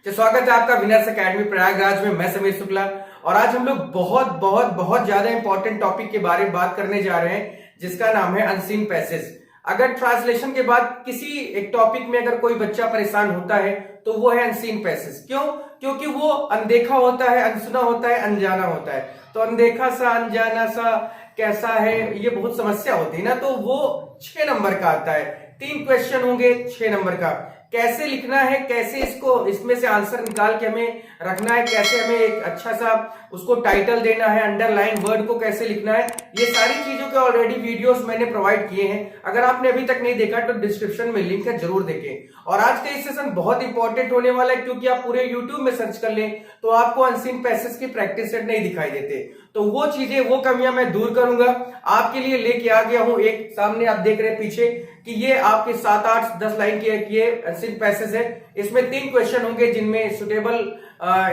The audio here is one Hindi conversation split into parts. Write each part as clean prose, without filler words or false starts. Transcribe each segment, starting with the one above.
तो स्वागत है आपका विनर्स एकेडमी प्रयागराज में। मैं समीर शुक्ला और आज हम लोग बहुत बहुत बहुत ज्यादा इंपॉर्टेंट टॉपिक के बारे में बात करने जा रहे हैं जिसका नाम है अनसीन पैसेज। अगर ट्रांसलेशन के बाद किसी एक टॉपिक में अगर कोई बच्चा परेशान होता है तो वो है अनसीन पैसेज। क्यों? क्योंकि वो अनदेखा होता है, अनसुना होता है, अनजाना होता है। तो अनदेखा सा, अनजाना सा कैसा है, ये बहुत समस्या होती है ना। तो वो 6 नंबर का आता है। 3 क्वेश्चन होंगे 6 नंबर का। कैसे लिखना है, कैसे इसको इसमें से आंसर निकाल के हमें रखना है, कैसे हमें एक अच्छा सा उसको टाइटल देना है, अंडरलाइन वर्ड को कैसे लिखना है, ये सारी चीजों के ऑलरेडी वीडियोस मैंने प्रोवाइड किए हैं। अगर आपने अभी तक नहीं देखा तो डिस्क्रिप्शन में लिंक है, जरूर देखें। और आज का सेशन बहुत इंपॉर्टेंट होने वाला है क्योंकि आप पूरे यूट्यूब में सर्च कर लें तो आपको अनसीन पैसेज की प्रैक्टिस सेट नहीं दिखाई देते। तो वो चीजें, वो कमियां मैं दूर करूंगा। आपके लिए लेके आ गया हूं एक, सामने आप देख रहे हैं पीछे कि ये आपके 7, 8, 10 लाइन की अनसीन पैसेज है। इसमें 3 क्वेश्चन होंगे जिनमें सुटेबल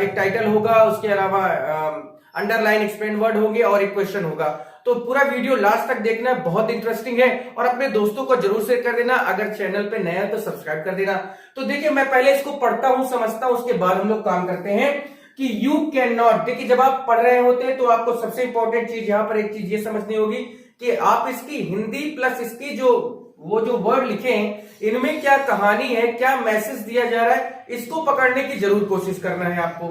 एक टाइटल होगा, उसके अलावा अंडरलाइन एक्सप्लेन वर्ड होंगे और एक क्वेश्चन होगा। तो पूरा वीडियो लास्ट तक देखना, बहुत इंटरेस्टिंग है और अपने दोस्तों को जरूर शेयर कर देना। अगर चैनल पे नया है तो सब्सक्राइब कर देना। तो देखिए, मैं पहले इसको पढ़ता हूं, समझता हूं, उसके बाद हम लोग काम करते हैं कि यू कैन नॉट। देखिए, जब आप पढ़ रहे होते हैं तो आपको सबसे इंपॉर्टेंट चीज यहां पर एक चीज ये समझनी होगी कि आप इसकी हिंदी प्लस इसकी जो वर्ड लिखे हैं इनमें क्या कहानी है, क्या मैसेज दिया जा रहा है, इसको पकड़ने की जरूर कोशिश करना है आपको।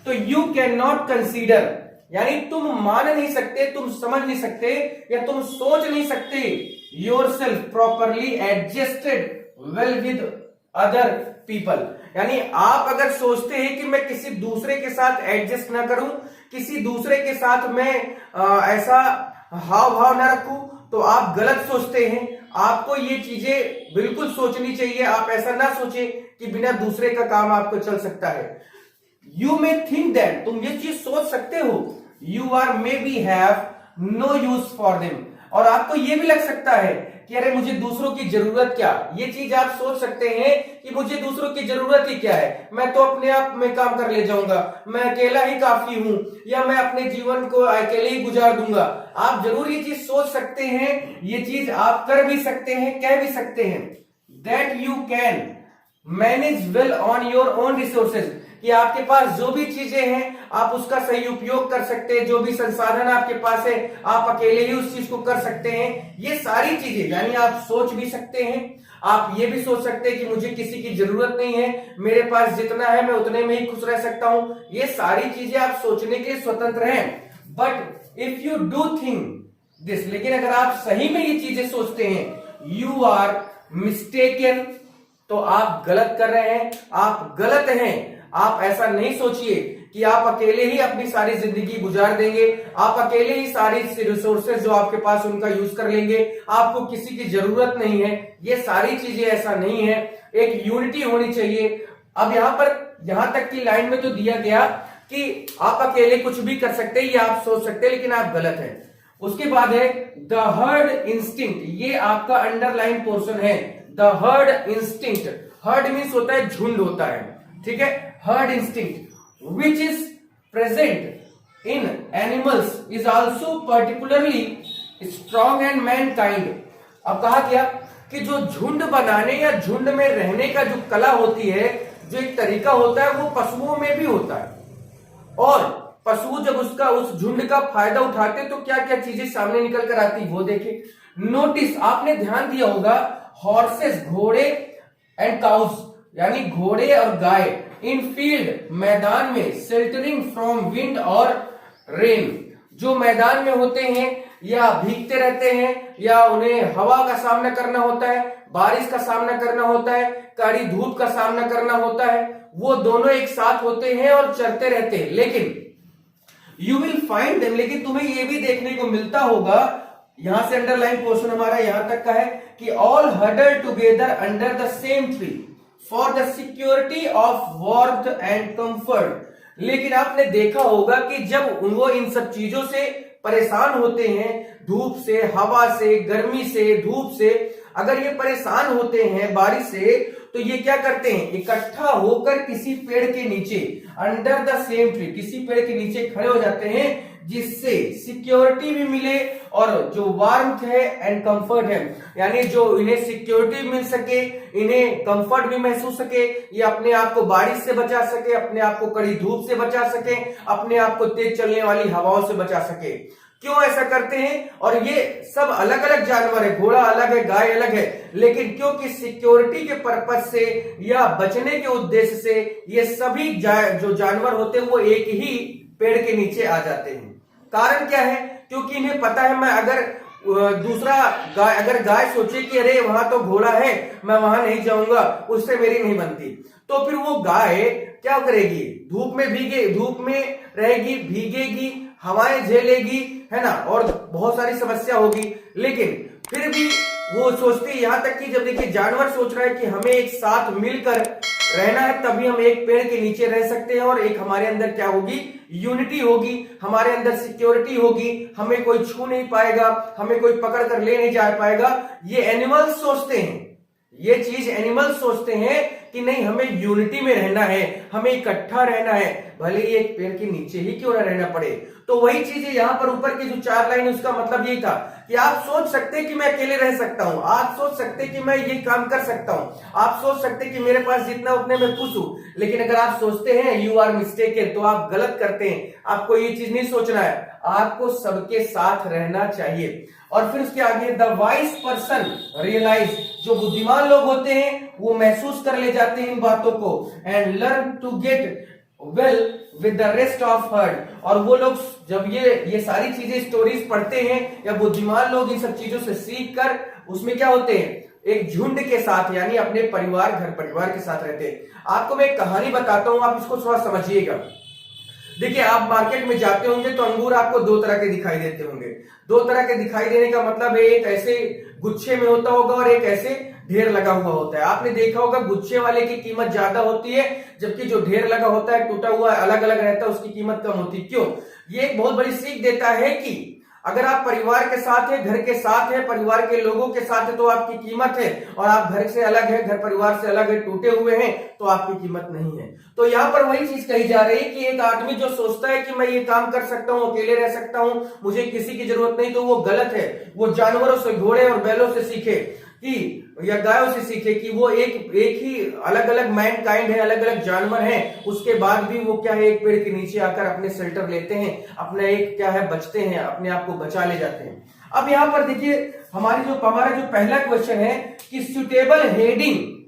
तो यू कैन नॉट कंसीडर यानी तुम मान नहीं सकते, तुम समझ नहीं सकते या तुम सोच नहीं सकते yourself properly adjusted well with other people. यानी आप अगर सोचते हैं कि मैं किसी दूसरे के साथ एडजस्ट ना करूं, किसी दूसरे के साथ मैं ऐसा हाव भाव ना रखूं, तो आप गलत सोचते हैं। आपको ये चीजें बिल्कुल सोचनी चाहिए। आप ऐसा ना सोचे कि बिना दूसरे का काम आपको चल सकता है। यू मे थिंक दैट, तुम ये चीज सोच सकते हो, you are maybe have no use for them. और आपको ये भी लग सकता है कि अरे मुझे दूसरों की जरूरत क्या। ये चीज आप सोच सकते हैं कि मुझे दूसरों की जरूरत ही क्या है, मैं तो अपने आप में काम कर ले जाऊंगा, मैं अकेला ही काफी हूं, या मैं अपने जीवन को अकेले ही गुजार दूंगा। आप जरूर ये चीज सोच सकते हैं, ये चीज आप कर भी सकते हैं, कह भी सकते हैं। That you can manage well on your own resources, कि आपके पास जो भी चीजें हैं आप उसका सही उपयोग कर सकते हैं। जो भी संसाधन आपके पास है आप अकेले ही उस चीज को कर सकते हैं। ये सारी चीजें यानी आप सोच भी सकते हैं। आप ये भी सोच सकते हैं कि मुझे किसी की जरूरत नहीं है, मेरे पास जितना है मैं उतने में ही खुश रह सकता हूं। ये सारी चीजें आप सोचने के लिए स्वतंत्र हैं। But if you do think this, लेकिन अगर आप सही में ये चीजें सोचते हैं, यू आर मिस्टेकन, तो आप गलत कर रहे हैं, आप गलत हैं। आप ऐसा नहीं सोचिए कि आप अकेले ही अपनी सारी जिंदगी गुजार देंगे, आप अकेले ही सारी रिसोर्सेज जो आपके पास उनका यूज कर लेंगे, आपको किसी की जरूरत नहीं है। ये सारी चीजें ऐसा नहीं है। एक यूनिटी होनी चाहिए। अब यहां तक की लाइन में तो दिया गया कि आप अकेले कुछ भी कर सकते हैं, ये आप सोच सकते हैं, लेकिन आप गलत हैं। उसके बाद है द हर्ड इंस्टिंक्ट, ये आपका अंडरलाइन पोर्शन है। The heard instinct, heard means होता है झुंड होता है, ठीक है। Heard instinct which is present in animals is also particularly strong and Mankind. अब कहा गया कि जो झुंड बनाने या झुंड में रहने का जो कला होती है, जो एक तरीका होता है, वो पशुओं में भी होता है। और पशु जब उस झुंड का फायदा उठाते तो क्या क्या चीजें सामने निकल कर आती वो देखे। नोटिस, आपने ध्यान दिया होगा, हॉर्सेस घोड़े एंड काउस यानी घोड़े और गाय इन फील्ड मैदान में, शेल्टरिंग फ्रॉम विंड और रेन, जो मैदान में होते हैं या भीगते रहते हैं या उन्हें हवा का सामना करना होता है, बारिश का सामना करना होता है, कड़ी धूप का सामना करना होता है, वो दोनों एक साथ होते हैं और चलते रहते हैं। लेकिन यू विल फाइंड देम, लेकिन तुम्हें ये भी देखने को मिलता होगा, यहां से अंडरलाइन पोर्शन हमारा यहां तक का है कि all huddle together under the same tree for the security of warmth and comfort. लेकिन आपने देखा होगा कि जब वो इन सब चीजों से परेशान होते हैं, धूप से, हवा से, गर्मी से, धूप से, अगर ये परेशान होते हैं बारिश से, तो ये क्या करते हैं, इकट्ठा होकर किसी पेड़ के नीचे, अंडर द सेम ट्री, किसी पेड़ के नीचे खड़े हो जाते हैं, जिससे सिक्योरिटी भी मिले और जो वार्मथ है एंड कंफर्ट है, यानी जो इन्हें सिक्योरिटी मिल सके, इन्हें कंफर्ट भी महसूस सके, ये अपने आप को बारिश से बचा सके, अपने आप को कड़ी धूप से बचा सके, अपने आप को तेज चलने वाली हवाओं से बचा सके। क्यों ऐसा करते हैं? और ये सब अलग अलग जानवर है, घोड़ा अलग है, गाय अलग है, लेकिन क्योंकि सिक्योरिटी के पर्पज से या बचने के उद्देश्य से ये सभी जो जानवर होते हैं वो एक ही पेड़ के नीचे आ जाते हैं। कारण क्या है? क्योंकि इन्हें पता है, मैं अगर अगर गाय सोचे कि अरे वहां तो घोड़ा है, मैं वहां नहीं जाऊंगा, उससे मेरी नहीं बनती, तो फिर वो गाय क्या करेगी? धूप में रहेगी, भीगेगी, हवाएं झेलेगी, है ना, और बहुत सारी समस्या होगी। लेकिन फिर भी वो सोचती है, यहां तक कि जब देखिए जानवर सोच रहा है कि हमें एक साथ मिलकर रहना है, तभी हम एक पेड़ के नीचे रह सकते हैं और एक हमारे अंदर क्या होगी? यूनिटी होगी, हमारे अंदर सिक्योरिटी होगी, हमें कोई छू नहीं पाएगा, हमें कोई पकड़ कर ले नहीं जा पाएगा। ये एनिमल्स सोचते हैं, ये चीज एनिमल्स सोचते हैं कि नहीं, हमें यूनिटी में रहना है, हमें इकट्ठा रहना है, भले ही एक पेड़ के नीचे ही क्यों ना रहना पड़े। तो वही चीज है यहाँ पर ऊपर की जो 4 लाइन, उसका मतलब यही था कि आप सोच सकते कि मैं अकेले रह सकता हूं, आप सोच सकते कि मैं ये काम कर सकता हूं, आप सोच सकते कि मेरे पास जितना उतने में खुश हूं, लेकिन अगर आप सोचते हैं यू आर मिस्टेकन, तो आप गलत करते हैं। आपको ये चीज नहीं सोचना है, आपको सबके साथ रहना चाहिए। और फिर उसके आगे, द वाइज पर्सन रियलाइज, जो बुद्धिमान लोग होते हैं वो महसूस कर ले जाते हैं इन बातों को, and learn to get well with the rest of herd. और वो लोग जब ये सारी चीजें स्टोरीज पढ़ते हैं, या बुद्धिमान लोग इन सब चीजों से सीख कर उसमें क्या होते हैं, एक झुंड के साथ, यानी अपने परिवार, घर परिवार के साथ रहते हैं। आपको मैं एक कहानी बताता हूं, आप इसको थोड़ा समझिएगा। देखिए, आप मार्केट में जाते होंगे तो अंगूर आपको 2 तरह के दिखाई देते होंगे। 2 तरह के दिखाई देने का मतलब है, एक ऐसे गुच्छे में होता होगा और एक ऐसे ढेर लगा हुआ होता है। आपने देखा होगा गुच्छे वाले की कीमत ज्यादा होती है, जबकि जो ढेर लगा होता है, टूटा हुआ अलग अलग रहता है, उसकी कीमत कम होती है। क्यों? ये एक बहुत बड़ी सीख देता है कि अगर आप परिवार के साथ है, घर के साथ है, परिवार के लोगों के साथ है, तो आपकी कीमत है, और आप घर से अलग है, घर परिवार से अलग है, टूटे हुए हैं, तो आपकी कीमत नहीं है। तो यहाँ पर वही चीज कही जा रही है कि एक आदमी जो सोचता है कि मैं ये काम कर सकता हूँ, अकेले रह सकता हूँ, मुझे किसी की जरूरत नहीं, तो वो गलत है। वो जानवरों से, घोड़े और बैलों से सीखे कि, या गायों से सीखे कि वो एक ही अलग अलग मैन काइंड है, अलग अलग जानवर हैं, उसके बाद भी वो क्या है, एक पेड़ के नीचे आकर अपने शेल्टर लेते हैं, अपना एक क्या है, बचते हैं, अपने आप को बचा ले जाते हैं। अब यहाँ पर देखिए, हमारा जो पहला क्वेश्चन है कि suitable heading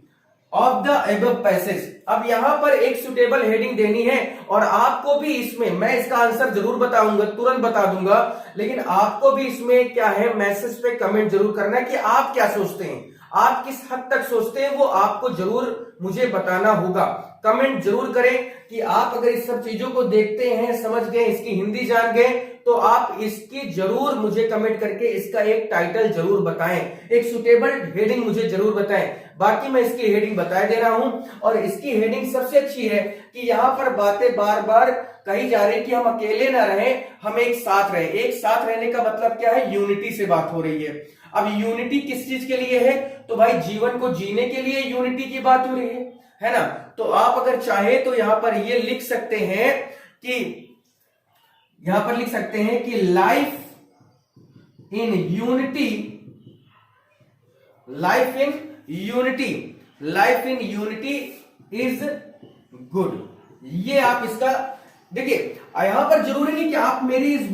of the above passage. अब यहां पर एक सुटेबल हेडिंग देनी है, और आपको भी इसमें, मैं इसका आंसर जरूर बताऊंगा, तुरंत बता दूंगा, लेकिन आपको भी इसमें क्या है, मैसेज पे कमेंट जरूर करना है कि आप क्या सोचते हैं, आप किस हद तक सोचते हैं, वो आपको जरूर मुझे बताना होगा। कमेंट जरूर करें कि आप अगर इस सब चीजों को देखते हैं, समझ गए, इसकी हिंदी जान गए, तो आप इसकी जरूर मुझे कमेंट करके इसका एक टाइटल जरूर बताएं, एक सुटेबल हेडिंग मुझे जरूर बताएं। बाकी मैं इसकी हेडिंग बता दे रहा हूं, और इसकी हेडिंग सबसे अच्छी है कि यहां पर बातें बार बार कही जा रही कि हम अकेले ना रहें, हम एक साथ रहें। एक साथ रहने का मतलब क्या है? यूनिटी से बात हो रही है। अब यूनिटी किस चीज के लिए है? तो भाई जीवन को जीने के लिए यूनिटी की बात हो रही है ना। तो आप अगर चाहे तो यहां पर ये लिख सकते हैं कि, यहां पर लिख सकते हैं कि life in unity, life in unity is good. ये आप इसका देखिए, यहां पर जरूरी नहीं कि आप मेरी इस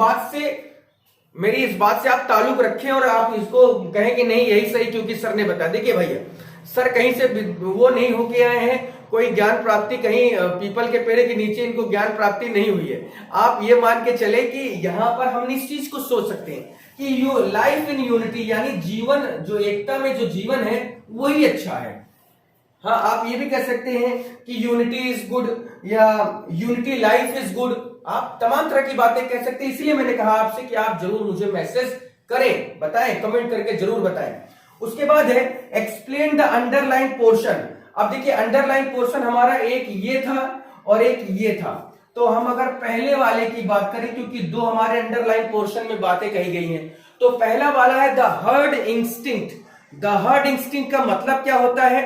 बात से आप ताल्लुक रखें और आप इसको कहें कि नहीं यही सही क्योंकि सर ने बताया। देखिए भैया, सर कहीं से वो नहीं होके आए हैं, कोई ज्ञान प्राप्ति कहीं पीपल के पेड़ के नीचे इनको ज्ञान प्राप्ति नहीं हुई है। आप ये मान के चले कि यहां पर हम इस चीज को सोच सकते हैं कि लाइफ इन यूनिटी, यानी जीवन, जो एकता में जो जीवन है वही अच्छा है। हाँ, आप ये भी कह सकते हैं कि यूनिटी इज गुड, या यूनिटी लाइफ इज गुड। आप तमाम तरह की बातें कह सकते हैं। इसलिए मैंने कहा आपसे कि आप जरूर मुझे मैसेज करें, बताएं, कमेंट करके जरूर बताएं। उसके बाद है एक्सप्लेन द अंडरलाइन पोर्शन। अब देखिए, अंडरलाइन पोर्शन हमारा एक ये था और एक ये था। तो हम अगर पहले वाले की बात करें, क्योंकि 2 हमारे अंडरलाइन पोर्शन में बातें कही गई हैं, तो पहला वाला है the heard instinct. The heard instinct का मतलब क्या होता है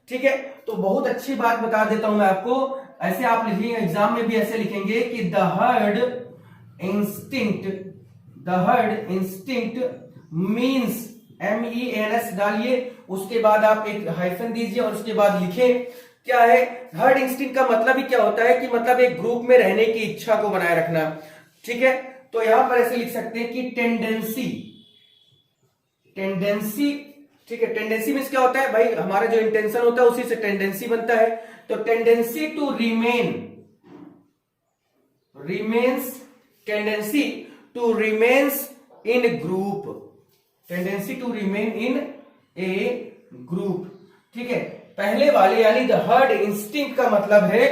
ठीक है, तो बहुत अच्छी बात बता देता हूं मैं आपको। ऐसे आप लिखिए, एग्जाम में भी ऐसे लिखेंगे कि the heard instinct means, MENS डालिए, उसके बाद आप एक हाइफन दीजिए और उसके बाद लिखे क्या है। हर्ड इंस्टिंक्ट का मतलब ही क्या होता है कि मतलब एक ग्रुप में रहने की इच्छा को बनाए रखना। ठीक है, तो यहां पर ऐसे लिख सकते हैं कि टेंडेंसी, ठीक है, टेंडेंसी मीन्स क्या होता है भाई, हमारा जो इंटेंशन होता है उसी से टेंडेंसी बनता है। तो tendency to remains in group, tendency to remain in a group. ठीक है, पहले वाले यानी द हर्ड इंस्टिंक्ट का मतलब है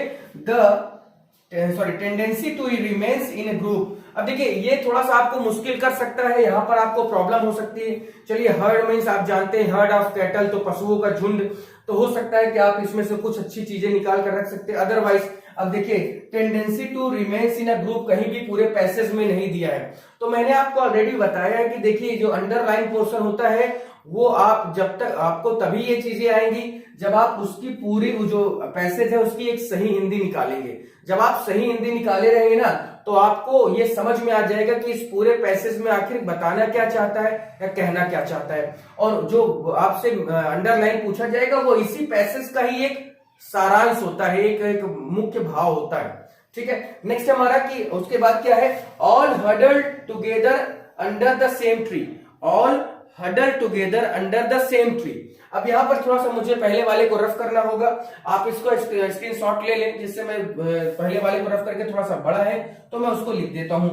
tendency to remains in group. अब देखिए ये थोड़ा सा आपको मुश्किल कर सकता है, यहां पर आपको प्रॉब्लम हो सकती है। चलिए, हर्ड मीन्स आप जानते हैं हर्ड ऑफ कैटल, तो पशुओं का झुंड, तो हो सकता है कि आप इसमें से कुछ अच्छी चीजें निकाल कर रख सकते हैं। अदरवाइज अब देखिए tendency to remains in a group कहीं भी पूरे पैसेज में नहीं दिया है। तो मैंने आपको ऑलरेडी बताया है कि देखिए जो अंडरलाइन पोर्शन होता है वो आप जब तक, आपको तभी ये चीजें आएंगी जब आप उसकी पूरी जो पैसेज है उसकी एक सही हिंदी निकालेंगे। जब आप सही हिंदी निकाले रहेंगे ना तो आपको ये समझ में आ जाएगा कि इस पूरे पैसेज में आखिर बताना क्या चाहता है या कहना क्या चाहता है, और जो आपसे अंडरलाइन पूछा जाएगा वो इसी पैसेज का ही एक सारांश होता है, एक मुख्य भाव होता है। ठीक है, नेक्स्ट हमारा कि उसके बाद क्या है, all huddled together under the same tree, all huddled together under the same tree. अब यहां पर थोड़ा सा मुझे पहले वाले को रफ करना होगा, आप इसको स्क्रीनशॉट ले लें, जिससे मैं पहले वाले को रफ करके थोड़ा सा बड़ा है तो मैं उसको लिख देता हूं।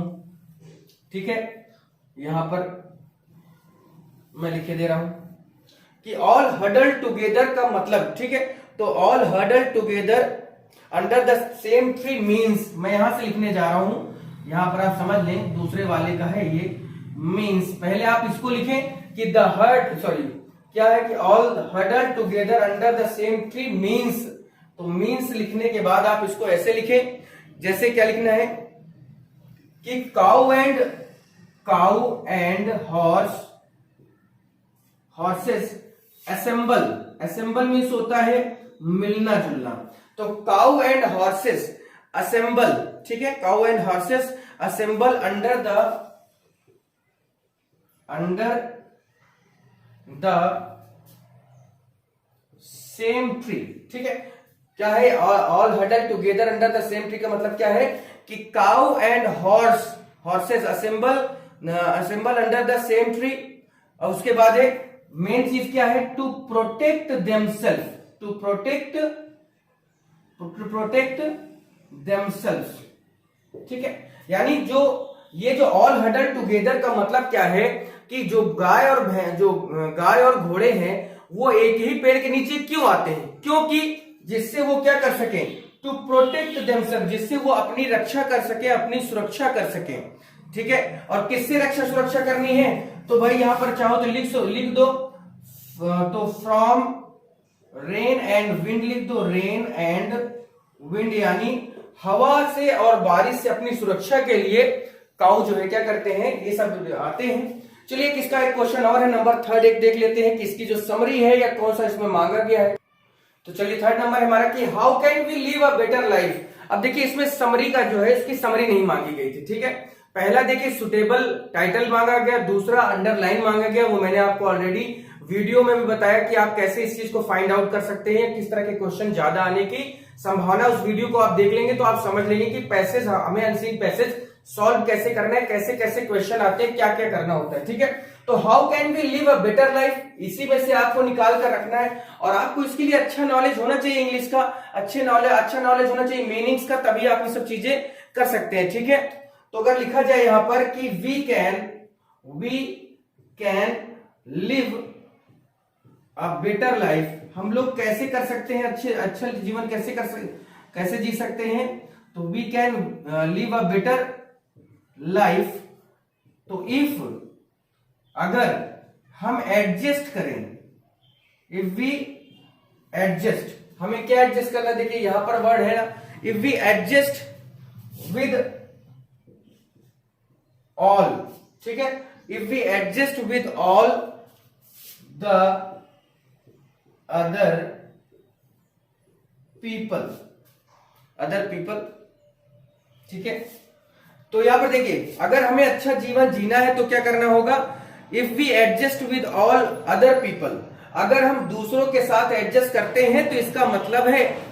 ठीक है, यहां पर मैं लिखे दे रहा हूं कि ऑल हडल्ड टुगेदर का मतलब, ठीक है, तो all huddled together under the same tree means, मैं यहां से लिखने जा रहा हूं, यहां पर आप समझ लें, दूसरे वाले का है ये मीन्स। पहले आप इसको लिखें कि द हर्ड, सॉरी क्या है कि all huddled together under the same tree means, तो मीन्स लिखने के बाद आप इसको ऐसे लिखें, जैसे क्या लिखना है कि cow and horses assemble means होता है मिलना जुलना, तो काउ एंड हॉर्सेस असेंबल, ठीक है, cow and horses assemble under the same tree. ठीक है, क्या है, all huddle together under the same tree का मतलब क्या है कि cow and horses assemble under the same tree, और उसके बाद है मेन चीज क्या है, टू प्रोटेक्ट देमसेल्फ। ठीक है, यानी ये जो ऑल हडल टुगेदर का मतलब क्या है कि जो गाय और घोड़े हैं वो एक ही पेड़ के नीचे क्यों आते हैं, क्योंकि जिससे वो क्या कर सके, टू प्रोटेक्ट देमसेल्फ, जिससे वो अपनी रक्षा कर सके, अपनी सुरक्षा कर सके। ठीक है, और किससे सुरक्षा करनी है, तो भाई यहां पर चाहो तो लिख दो, तो फ्रॉम रेन एंड विंड लिख दो, रेन एंड विंड, यानी हवा से और बारिश से अपनी सुरक्षा के लिए काऊ जो है क्या करते हैं, ये सब आते हैं। चलिए किसका एक क्वेश्चन और है, नंबर 3 एक देख लेते हैं कि इसकी जो समरी है या कौन सा इसमें मांगा गया है। तो चलिए 3rd नंबर हमारा कि how can we live a better life. अब देखिए इसमें समरी का जो है, इसकी समरी नहीं मांगी गई थी। ठीक है, पहला देखिए सुटेबल टाइटल मांगा गया, दूसरा अंडरलाइन मांगा गया, वो मैंने आपको ऑलरेडी वीडियो में भी बताया कि आप कैसे इस चीज को फाइंड आउट कर सकते हैं, किस तरह के क्वेश्चन ज्यादा आने की संभावना। उस वीडियो को आप देख लेंगे तो आप समझ लेंगे कि पैसेज, हमें अनसीन पैसेज सॉल्व कैसे करना है, कैसे कैसे क्वेश्चन आते हैं, क्या क्या करना होता है। ठीक है, तो how can we live a better life, इसी में से आपको निकाल कर रखना है, और आपको इसके लिए अच्छा नॉलेज होना चाहिए इंग्लिश का, अच्छा नॉलेज होना चाहिए मीनिंग्स का, तभी आप ये सब चीजें कर सकते हैं। ठीक है, तो अगर लिखा जाए यहां पर कि we can live a better life, हम लोग कैसे कर सकते हैं, अच्छा जीवन कैसे जी सकते हैं, तो we can live a better life. तो इफ, अगर हम एडजस्ट करें, इफ वी एडजस्ट, हमें क्या एडजस्ट करना, देखिए यहां पर वर्ड है ना, if we adjust with all. ठीक है, if we adjust with all the other people, other people. ठीक है, तो यहां पर देखिए, अगर हमें अच्छा जीवन जीना है तो क्या करना होगा? If we adjust with all other people, अगर हम दूसरों के साथ एडजस्ट करते हैं तो इसका मतलब है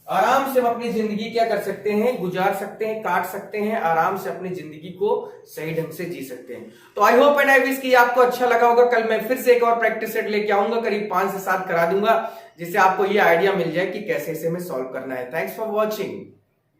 आराम से हम अपनी जिंदगी क्या कर सकते हैं? गुजार सकते हैं, काट सकते हैं, आराम से अपनी जिंदगी को सही ढंग से जी सकते हैं। तो I hope and I wish कि आपको अच्छा लगा होगा। कल मैं फिर से एक और प्रैक्टिस सेट लेके आऊंगा, करीब 5 से 7 करा दूंगा, जिससे आपको ये आइडिया मिल जाए कि कैसे इसे हमें सॉल्व करना है। Thanks for watching.